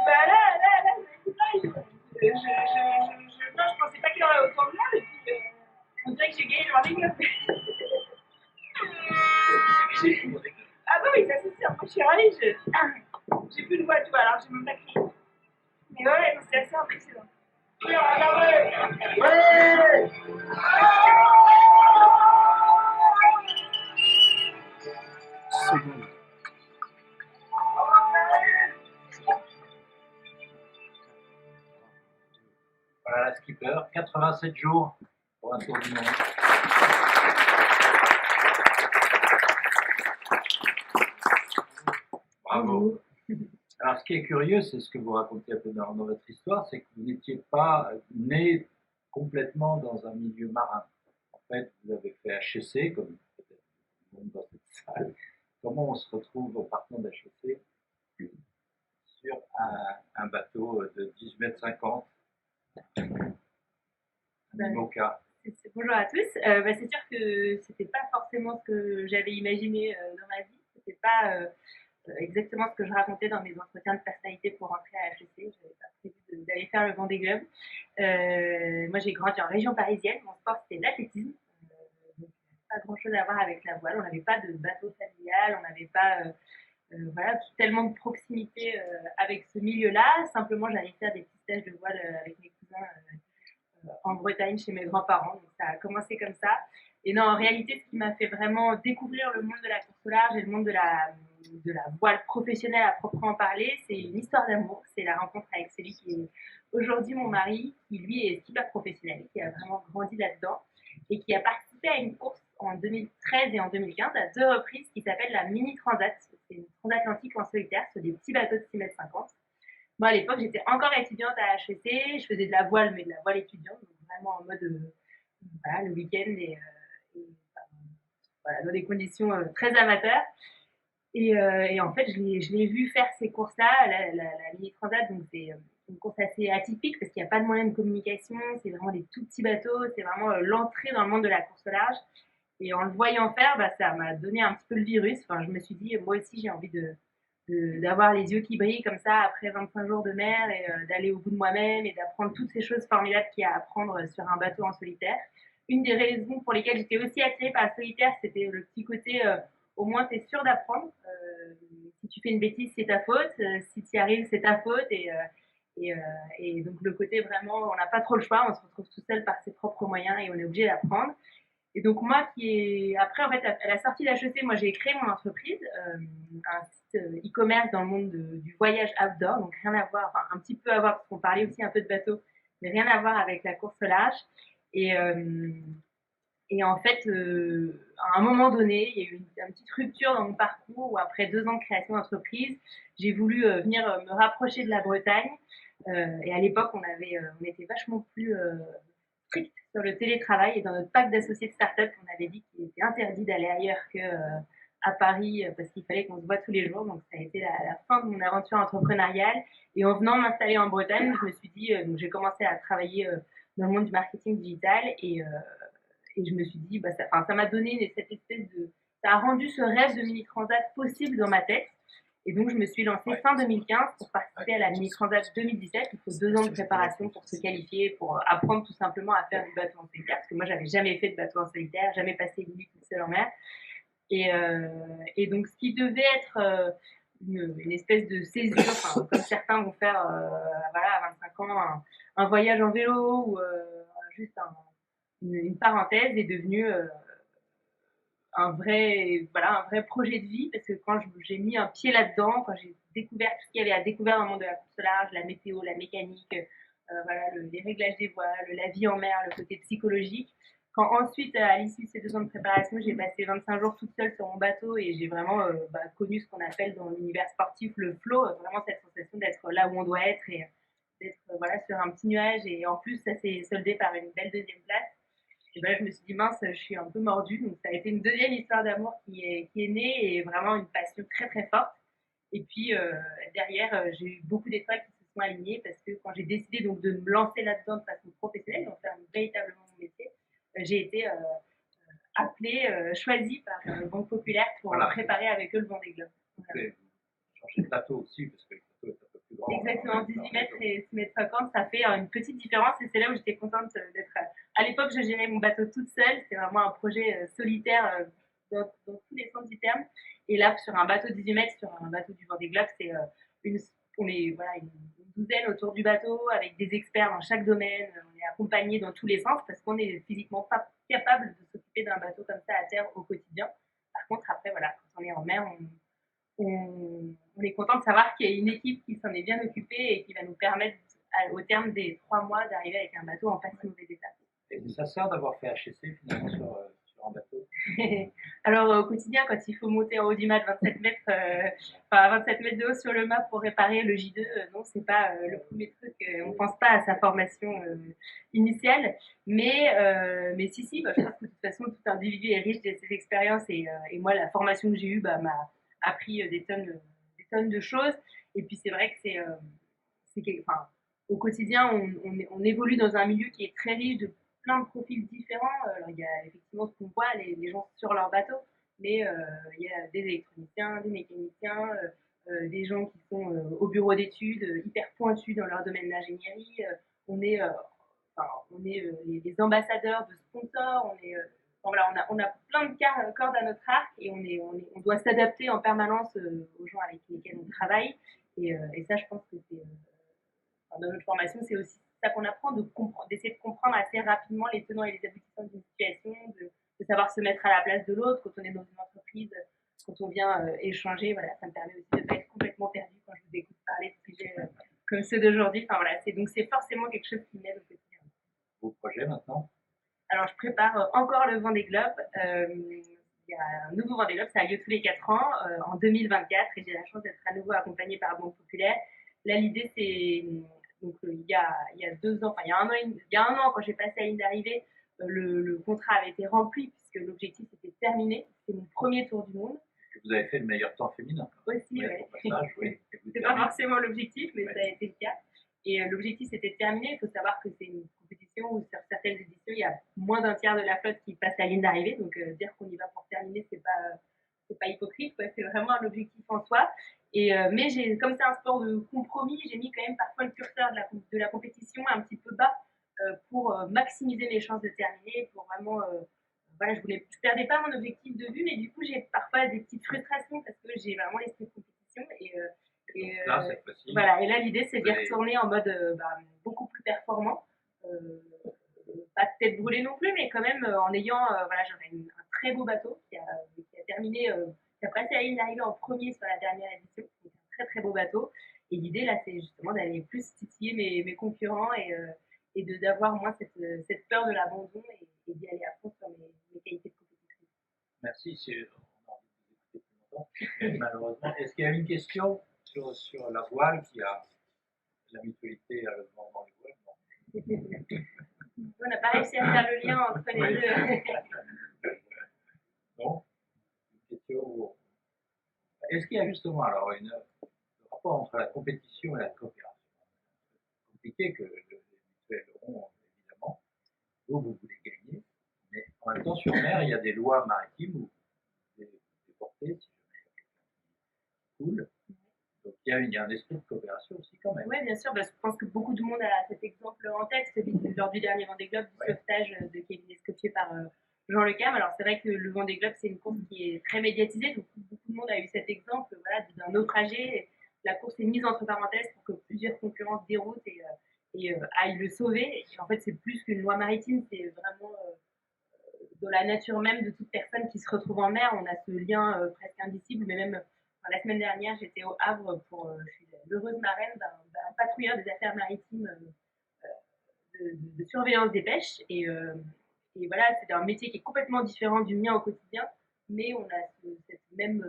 Bah là, non, je pensais pas qu'il y aurait autant de monde et puis on dirait que j'ai gagné le Morning Club. Ah bah oui, ça c'est sûr, moi je suis ravie, j'ai plus de voix, tu vois, alors j'ai même pas crié. Mais ouais, c'est assez impressionnant. Seconde. Voilà la skipper, 87 jours pour un tour du monde. Bravo. Alors ce qui est curieux, c'est ce que vous racontez un peu dans votre histoire, c'est que vous n'étiez pas né complètement dans un milieu marin. En fait, vous avez fait HEC, comme peut-être tout le monde dans cette salle. Comment on se retrouve en partant d'HEC sur un bateau de 18,50 m, un IMOCA? Bonjour à tous. C'est sûr que c'était pas forcément ce que j'avais imaginé dans ma vie. C'était pas exactement ce que je racontais dans mes entretiens de personnalité pour rentrer à HEC. Je n'avais pas prévu d'aller faire le Vendée Globe. Moi, j'ai grandi en région parisienne. Mon sport, c'était l'athlétisme. Donc, pas grand-chose à voir avec la voile. On n'avait pas de bateau familial. On n'avait pas voilà, tellement de proximité avec ce milieu-là. Simplement, j'allais faire des petits stages de voile avec mes cousins en Bretagne chez mes grands-parents. Donc, ça a commencé comme ça. Et non, en réalité, ce qui m'a fait vraiment découvrir le monde de la course au large et le monde de la voile professionnelle à proprement parler, c'est une histoire d'amour. C'est la rencontre avec celui qui est aujourd'hui mon mari, qui lui est skipper professionnel, qui a vraiment grandi là-dedans et qui a participé à une course en 2013 et en 2015 à 2 reprises qui s'appelle la Mini Transat. C'est une transatlantique en solitaire sur des petits bateaux de 6,50 m. Moi, à l'époque, j'étais encore étudiante à HEC, je faisais de la voile, mais de la voile étudiante, donc vraiment en mode voilà, le week-end voilà, dans des conditions très amateurs. Et en fait, je l'ai vu faire ces courses-là, la Mini Transat, donc c'est une course assez atypique parce qu'il n'y a pas de moyen de communication, c'est vraiment des tout petits bateaux, c'est vraiment l'entrée dans le monde de la course au large. Et en le voyant faire, bah, ça m'a donné un petit peu le virus. Enfin, je me suis dit, moi aussi, j'ai envie d'avoir les yeux qui brillent comme ça après 25 jours de mer et d'aller au bout de moi-même et d'apprendre toutes ces choses formidables qu'il y a à apprendre sur un bateau en solitaire. Une des raisons pour lesquelles j'étais aussi attirée par le solitaire, c'était le petit côté au moins tu es sûr d'apprendre. Si tu fais une bêtise, c'est ta faute. Si tu y arrives, c'est ta faute. Et donc le côté vraiment, on n'a pas trop le choix, on se retrouve tout seul par ses propres moyens et on est obligé d'apprendre. Et donc moi après en fait à la sortie de HEC, moi j'ai créé mon entreprise, un site e-commerce dans le monde du voyage outdoor, donc rien à voir, enfin un petit peu à voir parce qu'on parlait aussi un peu de bateau, mais rien à voir avec la course au large. Et en fait, à un moment donné, il y a eu une petite rupture dans mon parcours où après 2 ans de création d'entreprise, j'ai voulu venir me rapprocher de la Bretagne. Et à l'époque, on était vachement plus strict sur le télétravail et dans notre pacte d'associés de start-up, on avait dit qu'il était interdit d'aller ailleurs que à Paris parce qu'il fallait qu'on se voit tous les jours. Donc ça a été la fin de mon aventure entrepreneuriale. Et en venant m'installer en Bretagne, je me suis dit, donc j'ai commencé à travailler dans le monde du marketing digital et je me suis dit, bah, ça m'a donné cette espèce de, ça a rendu ce rêve de mini transat possible dans ma tête. Et donc, je me suis lancée fin 2015 pour participer à la Mini Transat 2017. Il faut 2 ans de préparation pour se qualifier, pour apprendre tout simplement à faire du bateau en solitaire. Parce que moi, j'avais jamais fait de bateau en solitaire, jamais passé une nuit toute seule en mer. Et donc, ce qui devait être une espèce de césure, enfin, comme certains vont faire voilà, à 25 ans, un voyage en vélo ou juste une parenthèse, est devenu un vrai projet de vie parce que quand j'ai mis un pied là-dedans, quand j'ai découvert tout ce qu'il y avait à découvrir dans le monde de la course au large, la météo, la mécanique, voilà, les réglages des voiles, la vie en mer, le côté psychologique. Quand ensuite, à l'issue de ces 2 ans de préparation, j'ai passé 25 jours toute seule sur mon bateau et j'ai vraiment connu ce qu'on appelle dans l'univers sportif le flow, vraiment cette sensation d'être là où on doit être et d'être voilà, sur un petit nuage. Et en plus, ça s'est soldé par une belle deuxième place. Et ben, je me suis dit, mince, je suis un peu mordue. Donc, ça a été une deuxième histoire d'amour qui est née et vraiment une passion très, très forte. Et puis, derrière, j'ai eu beaucoup d'étoiles qui se sont alignées parce que quand j'ai décidé donc de me lancer là-dedans de façon professionnelle, donc faire véritablement mon métier, j'ai été appelée, choisie par Banque Populaire pour préparer avec eux le Vendée Globe. Voilà. Changer de plateau aussi, parce que le plateau est un peu plus grand. Exactement, 18 mètres et 6 mètres 50, ça fait une petite différence et c'est là où j'étais contente d'être. À l'époque, je gérais mon bateau toute seule, c'était vraiment un projet solitaire dans tous les sens du terme. Et là, sur un bateau 18 mètres, sur un bateau du Vendée Globe, c'est on est voilà, une douzaine autour du bateau avec des experts dans chaque domaine, on est accompagné dans tous les sens parce qu'on est physiquement pas capable de s'occuper d'un bateau comme ça à terre au quotidien. Par contre, après, voilà, quand on est en mer, on est content de savoir qu'il y a une équipe qui s'en est bien occupée et qui va nous permettre, au terme des 3 mois, d'arriver avec un bateau en pas si mauvais état. Et ça sert d'avoir fait HEC finalement sur un bateau. Alors au quotidien, quand il faut monter en haut du mât 27 mètres, 27 mètres de haut sur le mât pour réparer le J2, non, c'est pas le premier truc. On pense pas à sa formation initiale, mais si, je pense que de toute façon tout individu est riche de ses expériences et moi la formation que j'ai eue m'a appris des tonnes de choses. Et puis c'est vrai que enfin, au quotidien, on évolue dans un milieu qui est très riche de plein de profils différents. Alors, il y a effectivement ce qu'on voit, les gens sur leur bateau, mais il y a des électroniciens, des mécaniciens, des gens qui sont au bureau d'études, hyper pointus dans leur domaine d'ingénierie. On est, on est les ambassadeurs de sponsors, voilà, on a plein de cordes à notre arc et on doit s'adapter en permanence aux gens avec lesquels on travaille. Et ça, je pense que c'est dans notre formation, c'est aussi ça qu'on apprend, d'essayer de comprendre assez rapidement les tenants et les aboutissants d'une situation, de savoir se mettre à la place de l'autre quand on est dans une entreprise, quand on vient échanger. Voilà, ça me permet aussi de ne pas être complètement perdu quand je vous écoute parler de sujets comme ceux d'aujourd'hui. Enfin, voilà, donc c'est forcément quelque chose qui m'aide au quotidien. Vos projets maintenant? Alors, je prépare encore le Vendée Globe. Il y a un nouveau Vendée Globe, ça a lieu tous les 4 ans, en 2024, et j'ai la chance d'être à nouveau accompagnée par Banque Populaire. Là, l'idée, c'est donc il y a 2 ans, enfin il y a un an quand j'ai passé à la ligne d'arrivée, le contrat avait été rempli puisque l'objectif était terminé. C'était mon premier tour du monde. Vous avez fait le meilleur temps féminin. Aussi, oui. Oui. C'est pas forcément l'objectif, mais ça a été le cas. Et l'objectif, c'était de terminer. Il faut savoir que c'est une compétition où sur certaines éditions, il y a moins d'un tiers de la flotte qui passe la ligne d'arrivée. Donc, dire qu'on y va pour terminer, c'est pas hypocrite, quoi. C'est vraiment un objectif en soi. Mais comme c'est un sport de compromis, j'ai mis quand même parfois le curseur de la compétition un petit peu bas pour maximiser mes chances de terminer, pour vraiment voilà, je perdais pas mon objectif de vue, mais du coup, j'ai parfois des petites frustrations parce que j'ai vraiment l'esprit de compétition. Là, cette fois-ci, voilà, et là, l'idée, c'est d'y retourner en mode beaucoup plus performant. Pas de tête brûlée non plus, mais quand même en ayant, voilà, j'aurais un très beau bateau qui a terminé, qui a passé la ligne d'arrivée en premier sur la dernière édition. Donc, un très très beau bateau. Et l'idée, là, c'est justement d'aller plus titiller mes concurrents et d'avoir moins cette peur de l'abandon et d'y aller à fond sur mes qualités de compétition. Merci, on a envie de vous écouter plus longtemps, mais malheureusement. Est-ce qu'il y a une question sur la voile qui a la mutualité à le vent dans les voiles? On n'a pas réussi à faire le lien entre les deux. Non. Une question. Est-ce qu'il y a justement alors un rapport entre la compétition et la coopération? C'est compliqué que les mutuelles ont, évidemment. Vous voulez gagner, mais en même temps, sur mer, il y a des lois maritimes où vous devez déporter si jamais il y a quelqu'un qui coule. Donc il y a un esprit de coopération aussi quand même. Oui, bien sûr. Je pense que beaucoup de monde a cet exemple en tête, celui lors du dernier Vendée Globe, du sauvetage de Kevin Escoffier par Jean Le Cam. Alors c'est vrai que le Vendée Globe, c'est une course qui est très médiatisée, donc beaucoup de monde a eu cet exemple d'un naufragé. La course est mise entre parenthèses pour que plusieurs concurrents se déroutent et aillent le sauver. Et en fait, c'est plus qu'une loi maritime, c'est vraiment dans la nature même de toute personne qui se retrouve en mer. On a ce lien presque indicible, mais même la semaine dernière, j'étais au Havre pour je suis l'heureuse marraine d'un patrouilleur des affaires maritimes de surveillance des pêches. Et voilà, c'est un métier qui est complètement différent du mien au quotidien, mais on a cette même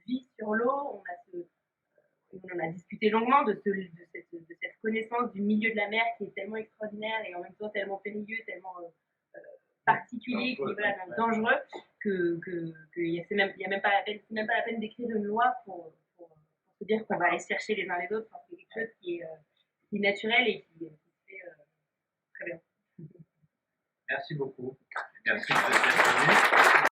vie sur l'eau, on en a discuté longuement de cette connaissance du milieu de la mer qui est tellement extraordinaire et en même temps tellement périlleux, tellement particulier, qui est dangereux, qu'il n'y a même pas la peine d'écrire une loi pour se dire qu'on va aller se chercher les uns les autres. C'est quelque chose qui est naturel et qui se fait très bien. Merci beaucoup. Merci de cette